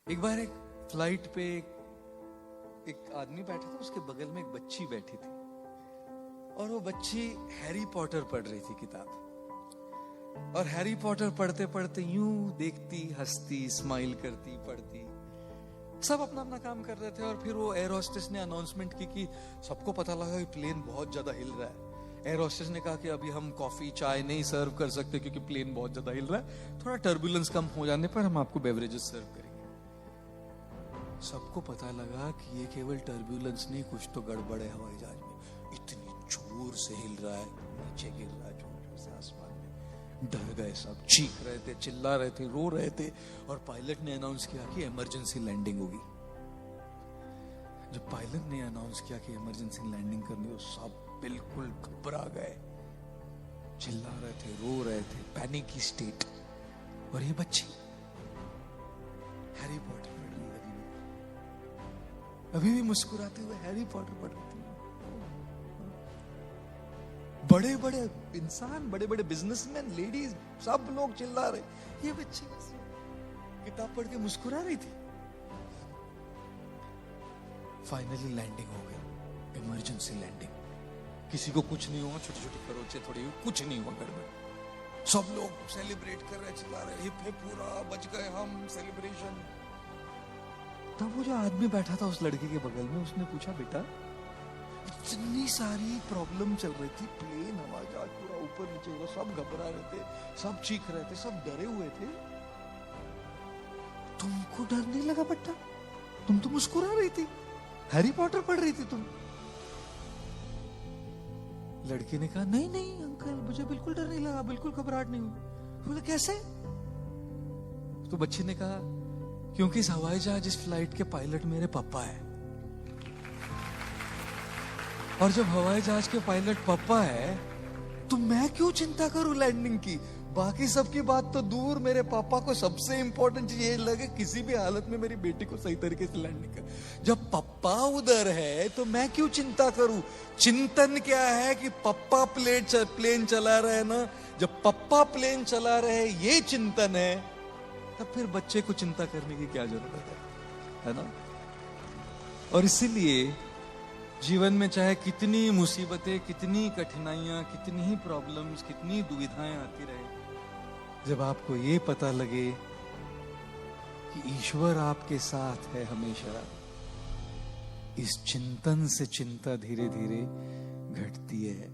एक बार एक फ्लाइट पे एक आदमी बैठा था, उसके बगल में एक बच्ची बैठी थी और वो बच्ची हैरी पॉटर पढ़ रही थी किताब। और हैरी पॉटर पढ़ते पढ़ते यूं देखती, हंसती, स्माइल करती, पढ़ती, सब अपना अपना काम कर रहे थे। और फिर वो एयर होस्टेस ने अनाउंसमेंट की कि सबको पता लगा कि प्लेन बहुत ज्यादा हिल रहा है। एयर होस्टेस ने कहा कि अभी हम कॉफी चाय नहीं सर्व कर सकते क्योंकि प्लेन बहुत ज्यादा हिल रहा है, थोड़ा टर्बुलेंस कम हो जाने पर हम आपको बेवरेजेस सर्व करेंगे। सबको पता लगा कि ये केवल टर्बुलेंस नहीं, कुछ तो गड़बड़ है हवाई जहाज में। इतनी जोर से हिल रहा है, नीचे गिर रहा है जोर जोर से आसमान में। डर गए सब, चीख रहे थे, चिल्ला रहे थे, रो रहे थे। और पायलट ने अनाउंस किया कि इमरजेंसी लैंडिंग होगी। जब पायलट ने अनाउंस किया कि इमरजेंसी लैंडिंग करनी हो, सब बिल्कुल घबरा गए, चिल्ला रहे थे, रो रहे थे, पैनिक की स्टेट। और ये बच्ची हैरी पॉटर पढ़ रही है, अभी भी मुस्कुराते हुए हैरी पॉटर पढ़ रही थी। बड़े बड़े इंसान, बड़े बड़े बिजनेसमैन, लेडीज, सब लोग चिल्ला रहे, ये बच्ची किताब पढ़ के मुस्कुरा रही थी। फाइनली लैंडिंग हो गई, इमरजेंसी लैंडिंग। किसी को कुछ नहीं हुआ, छोटी छोटी खरोचे थोड़ी, कुछ नहीं हुआ गड़बड़। सब लोग सेलिब्रेट कर रहे, चिल्ला रहे, हिप हिप, पूरा बच गए हम, सेलिब्रेशन। तब वो जो आदमी बैठा था उस लड़के के बगल में, उसने पूछा, बेटा इतनी सारी प्रॉब्लम चल रही थी, प्लेन हवाई जहाज पूरा ऊपर नीचे हो रहा, सब घबरा रहे थे, सब चीख रहे थे, सब डरे हुए थे, तुमको डर नहीं लगा बेटा? तुम तो मुस्कुरा रही थी, हैरी पॉटर पढ़ रही थी तुम। लड़के ने कहा, नहीं नहीं अंकल, मुझे बिल्कुल डर नहीं लगा, बिल्कुल घबराहट नहीं हुई। बोले कैसे? तो बच्ची ने कहा, क्योंकि इस हवाई जहाज, इस फ्लाइट के पायलट मेरे पापा है। और जब हवाई जहाज के पायलट पापा है तो मैं क्यों चिंता करूं लैंडिंग की? बाकी सबकी बात तो दूर, मेरे पापा को सबसे इंपॉर्टेंट चीज ये लगे किसी भी हालत में मेरी बेटी को सही तरीके से लैंडिंग कर। जब पापा उधर है तो मैं क्यों चिंता करूं? चिंतन क्या है कि पापा प्लेन चला रहे ना, जब पापा प्लेन चला रहे ये चिंतन है, तब फिर बच्चे को चिंता करने की क्या जरूरत है ना? और इसीलिए जीवन में चाहे कितनी मुसीबतें, कितनी कठिनाइयां, कितनी ही प्रॉब्लम्स, कितनी दुविधाएं आती रहे, जब आपको ये पता लगे कि ईश्वर आपके साथ है हमेशा, इस चिंतन से चिंता धीरे धीरे घटती है।